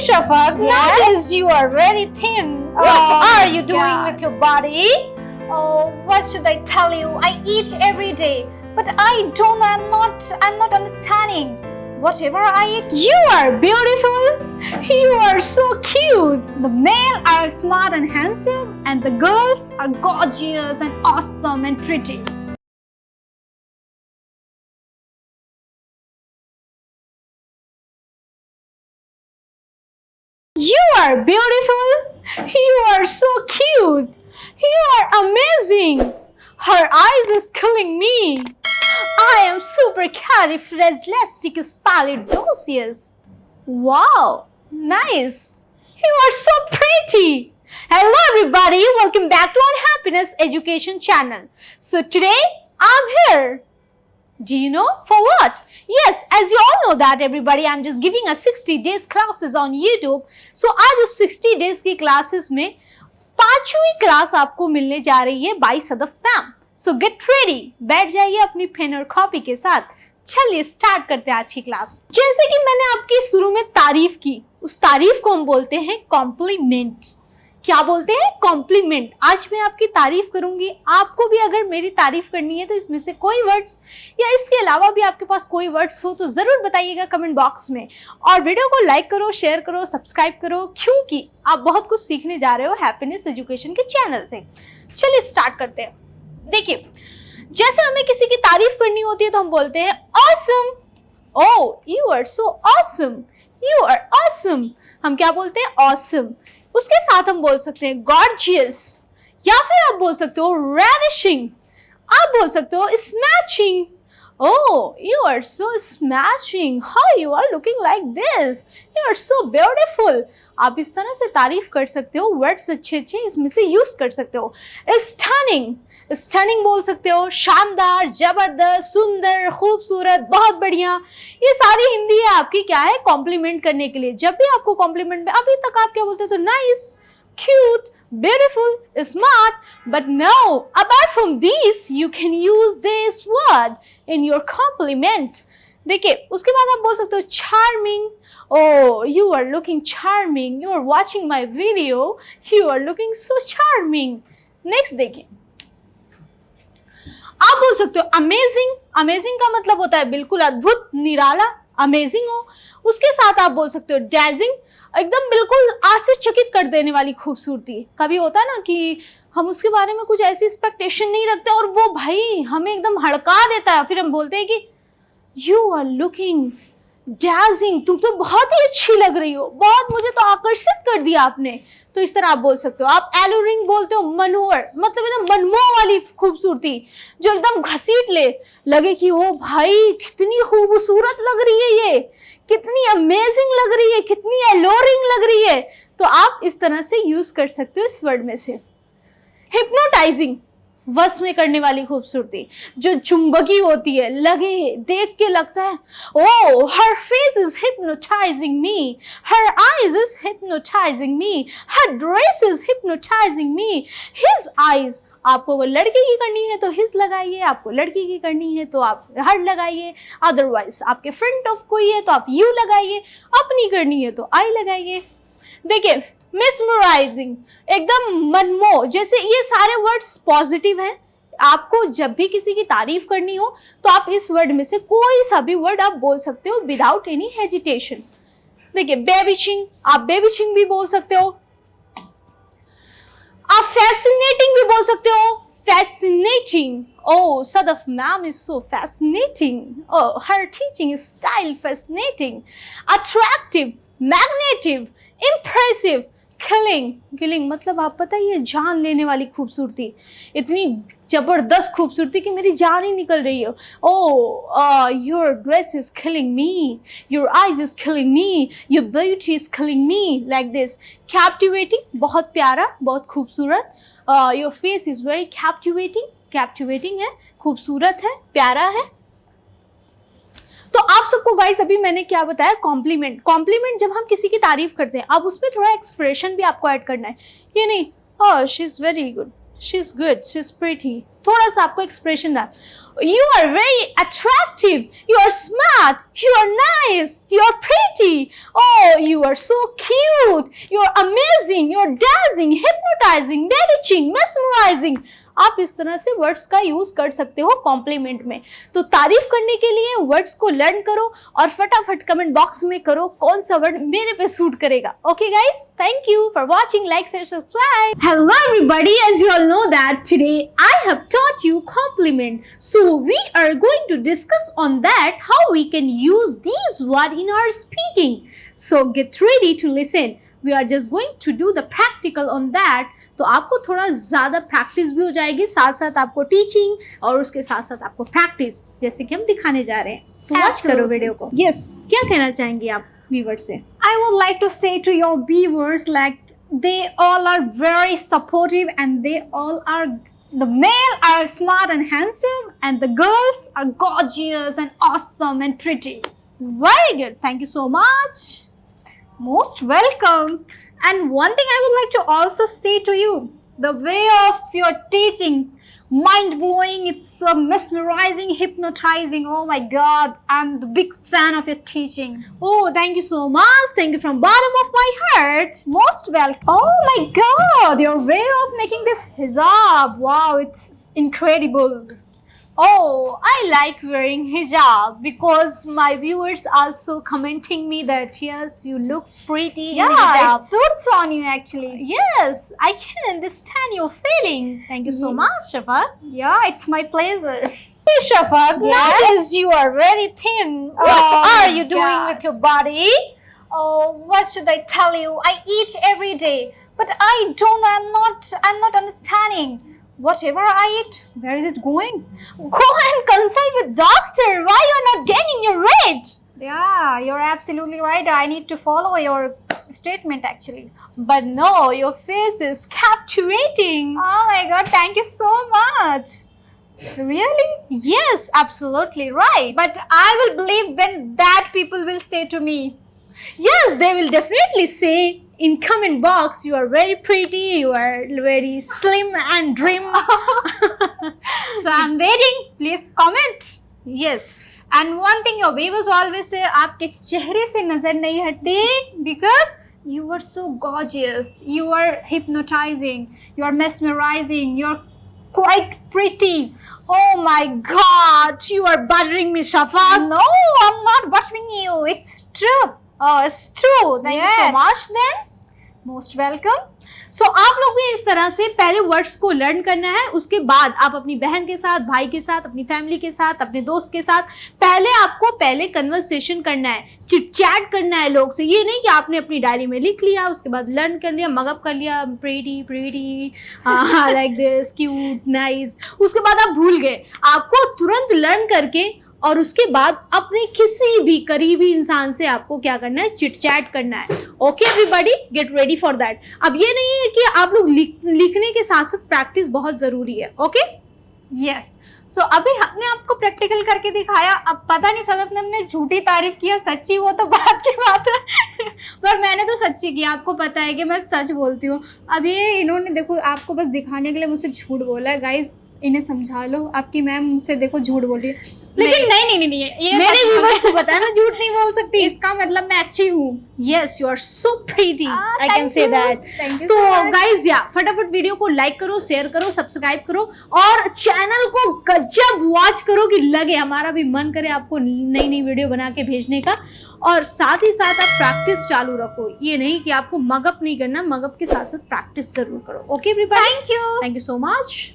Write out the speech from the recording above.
Shafaq, nowadays you are very thin. What are you doing with your body? Oh, what should I tell you? I eat every day, but I don't know. I'm not understanding. Whatever I eat, You are beautiful. You are so cute. the male are smart and handsome, and the girls are gorgeous and awesome and pretty. You are beautiful. You are so cute. You are amazing. Her eyes is killing me. I am supercalifragilisticexpialidocious. Wow, nice. You are so pretty. Hello everybody, welcome back to our Happiness Education channel. So today I'm here. Do you know for what? Yes, as you all know that everybody, I'm just giving a 60 days classes on YouTube. So आज उस 60 days की classes में 5वीं class आपको मिलने जा रही है by Sadaf ma'am. So get ready, बैठ जाइए अपनी पेन और कॉपी के साथ. चलिए स्टार्ट करते हैं आज की क्लास. जैसे कि मैंने आपकी शुरू में तारीफ की, उस तारीफ को हम बोलते हैं कॉम्प्लीमेंट. क्या बोलते हैं? कॉम्प्लीमेंट. आज मैं आपकी तारीफ करूंगी. आपको भी अगर मेरी तारीफ करनी है तो इसमें से कोई वर्ड्स या इसके अलावा भी आपके पास कोई वर्ड्स हो तो जरूर बताइएगा कमेंट बॉक्स में. और वीडियो को लाइक करो, शेयर करो, सब्सक्राइब करो, क्योंकि आप बहुत कुछ सीखने जा रहे हो हैप्पीनेस एजुकेशन के चैनल से. चलिए स्टार्ट करते हैं. देखिए, जैसे हमें किसी की तारीफ करनी होती है तो हम बोलते हैं awesome. Oh, you are so awesome. You are awesome. हम क्या बोलते हैं? ऑसम. उसके साथ हम बोल सकते हैं गॉर्जियस, या फिर आप बोल सकते हो रेविशिंग. आप बोल सकते हो स्मैचिंग. Oh, you are so smashing. How you are looking like this? You are so beautiful. आप इस तरह से तारीफ कर सकते हो. वर्ड्स अच्छे अच्छे इसमें से यूज कर सकते हो. स्टनिंग, स्टनिंग बोल सकते हो. शानदार, जबरदस्त, सुंदर, खूबसूरत, बहुत बढ़िया. ये सारी हिंदी है आपकी क्या है? कॉम्प्लीमेंट करने के लिए. जब भी आपको कॉम्प्लीमेंट में अभी तक आप क्या बोलते हो? तो nice, cute, beautiful, smart, but now apart from these you can use this word in your compliment. देखिए, उसके बाद आप बोल सकते हो charming. Oh, you are looking charming. You are watching my video. You are looking so charming. Next देखिए, आप बोल सकते हो amazing. Amazing का मतलब होता है बिल्कुल अद्भुत, निराला, अमेजिंग हो. उसके साथ आप बोल सकते हो डैजिंग, एकदम बिल्कुल आश्चर्यचकित कर देने वाली खूबसूरती. कभी होता है ना कि हम उसके बारे में कुछ ऐसी एक्सपेक्टेशन नहीं रखते और वो भाई हमें एकदम हड़का देता है. फिर हम बोलते हैं कि यू आर लुकिंग डैजिंग. तुम तो बहुत ही अच्छी लग रही हो, बहुत मुझे तो आकर्षित कर दिया आपने. तो इस तरह आप बोल सकते हो. आप एलोरिंग बोलते हो मनोहर, मतलब एकदम मनमोह वाली खूबसूरती जो एकदम घसीट ले, लगे कि ओ भाई कितनी खूबसूरत लग रही है, ये कितनी अमेजिंग लग रही है, कितनी एलोरिंग लग रही है. तो आप इस तरह से यूज कर सकते हो इस वर्ड में से. हिप्नोटाइजिंग, वश में करने वाली खूबसूरती जो चुंबकी होती है, लगे देख के लगता है oh her face is hypnotising me, her eyes is hypnotising me, her dress is hypnotising me, his eyes. आपको अगर लड़के की करनी है तो हिज लगाइए, आपको लड़की की करनी है तो आप हर लगाइए. अदरवाइज आपके फ्रंट ऑफ कोई है तो आप यू लगाइए, अपनी करनी है तो आई लगाइए. देखिए, मिसमराइजिंग, एकदम मनमोह. जैसे ये सारे वर्ड्स पॉजिटिव हैं. आपको जब भी किसी की तारीफ करनी हो तो आप इस वर्ड में से कोई सा भी वर्ड आप बोल सकते हो विदाउट एनी हेजिटेशन. देखिए, बेविशिंग, आप बेविशिंग भी बोल सकते हो. आप फैसिनेटिंग भी बोल सकते हो. Fascinating. Oh, Sadaf ma'am is so fascinating. Oh, her teaching style fascinating. Attractive, magnetic, impressive, killing. Killing मतलब आप पता ही है, जान लेने वाली खूबसूरती. इतनी जबरदस्त खूबसूरती कि मेरी जान ही निकल रही है. Oh, your dress is killing me. Your eyes is killing me. Your beauty is killing me. Like this. Captivating, बहुत प्यारा, बहुत खूबसूरत. Your face is very captivating. Captivating है, खूबसूरत है, प्यारा है. तो आप सबको गाइस अभी मैंने क्या बताया? कॉम्प्लीमेंट. कॉम्प्लीमेंट जब हम किसी की तारीफ करते हैं, अब उसमें थोड़ा एक्सप्रेशन भी आपको ऐड करना है. ये नहीं, ओह she is very good, she is good, she is pretty, थोड़ा सा आपको एक्सप्रेशन डाल. You are very attractive, you are smart, you are nice, you are pretty, oh you are so cute, you are amazing, you are dazzling, hypnotizing, bewitching, mesmerizing. आप इस तरह से words का use कर सकते हो कॉम्प्लीमेंट में. तो तारीफ करने के लिए वर्ड्स को लर्न करो और फटाफट कमेंट बॉक्स में करो कौन सा वर्ड मेरे पे सूट करेगा. Okay guys, thank you for watching. Like share subscribe. Hello everybody, as you all know that today I have taught you compliment, so we are going to discuss on that how we can use these words in our speaking. So get ready to listen. We are just going to do the practical on that. तो आपको थोड़ा ज़्यादा practice भी हो जाएगी, साथ साथ आपको टीचिंग और उसके साथ साथ आपको प्रैक्टिस जैसे कि हम दिखाने जा रहे हैं. तो वॉच करो वीडियो को. Yes. क्या कहना चाहेंगी आप व्यूअर से? I would like to say to your viewers, like, they all are very supportive and they all are, the male are smart and handsome and the girls are gorgeous and awesome and pretty. Very good. Thank you so much. Most welcome. And one thing I would like to also say to you, the way of your teaching, mind-blowing, it's mesmerizing, hypnotizing. Oh my God, I'm the big fan of your teaching. Oh, thank you so much. Thank you from bottom of my heart. Most welcome. Oh my God, your way of making this hijab, wow, it's incredible. Oh, I like wearing hijab because my viewers also commenting me that yes, you looks pretty in Yeah, hijab. it suits on you actually. Yes, I can understand your feeling. Thank you so much, Shafaq. Yeah, it's my pleasure. Hey, Shafaq, Yes? nowadays you are very thin. What Oh are my you doing God. with your body? Oh, what should I tell you? I eat every day, but I don't know, I'm not understanding. Whatever I eat, where is it going? Go and consult with doctor. Why you're not gaining your weight? Yeah, you're absolutely right. I need to follow your statement actually. But no, your face is captivating. Oh my God, thank you so much. Really? Yes, absolutely right. But I will believe when that people will say to me. Yes, they will definitely say in comment box, you are very pretty, you are very slim and trim. So I'm waiting. Please comment. Yes. And one thing your viewers always say, आपके चेहरे से नजर नहीं हटती, because you are so gorgeous, you are hypnotizing, you are mesmerizing, you're quite pretty. Oh my God, you are bothering me, Shafaq. No, I'm not buttering you. It's true. Oh, it's true. Thank you so Yes. much then. Most welcome. So, आप लोग भी इस तरह से पहले words को learn करना है, उसके बाद आप अपनी बहन के साथ, भाई के साथ, अपनी फैमिली के साथ, अपने दोस्त के साथ पहले कन्वर्सेशन करना है, चिट चैट करना है लोग से. ये नहीं कि आपने अपनी डायरी में लिख लिया, उसके बाद लर्न कर लिया, मगअप कर लिया, pretty like this, cute, nice, उसके बाद आप भूल गए. आपको तुरंत लर्न करके और उसके बाद अपने किसी भी करीबी इंसान से आपको क्या करना है, चिट चैट करना है. Okay everybody, get ready for that. अब ये नहीं है कि आप लोग लिखने के साथ साथ प्रैक्टिस बहुत जरूरी है. Okay Yes. So अभी हमने आपको प्रैक्टिकल करके दिखाया. अब पता नहीं सदफ ने हमने झूठी तारीफ किया, सच्ची, वो तो बात की बात है. पर मैंने तो सच्ची की. आपको पता है कि मैं सच बोलती हूँ. अब ये इन्होंने देखो आपको बस दिखाने के लिए मुझसे झूठ बोला है. गाइज, इन्हें समझा लो. आपकी मैम मुझसे देखो झूठ बोल रही है, लेकिन नहीं, ये मेरे व्यूअर्स को पता है मैं झूठ नहीं बोल सकती. इसका मतलब मैं अच्छी हूँ. Yes, you are so pretty, I can thank say you. That. Thank you तो so much. गाइज या फटाफट वीडियो को लाइक करो, शेयर करो, सब्सक्राइब करो और चैनल को गजब वॉच करो कि लगे हमारा भी मन करे आपको नई नई वीडियो बना के भेजने का. और साथ ही साथ आप प्रैक्टिस चालू रखो. ये नहीं कि आपको मगअप नहीं करना, मगअप के साथ साथ प्रैक्टिस जरूर करो. Okay everybody, Thank you. Thank you so much.